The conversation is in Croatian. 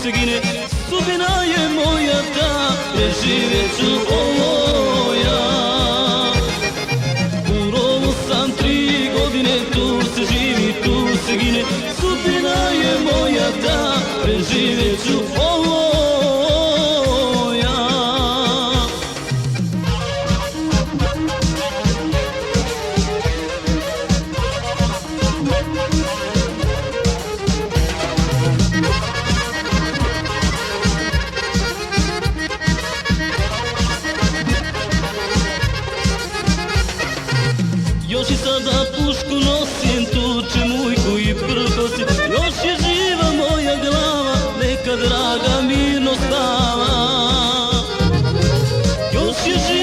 se gine, sudbina je moja ta, preživjet ću ovo ja. U rovu sam 3 godine, tu se živi, tu se gine, sudbina je moja ta, preživjet ću ovo ja. Još i sada pušku nosim, tuče mujku i prkosi. Još je živa moja glava, neka draga mirno spava. Još je živa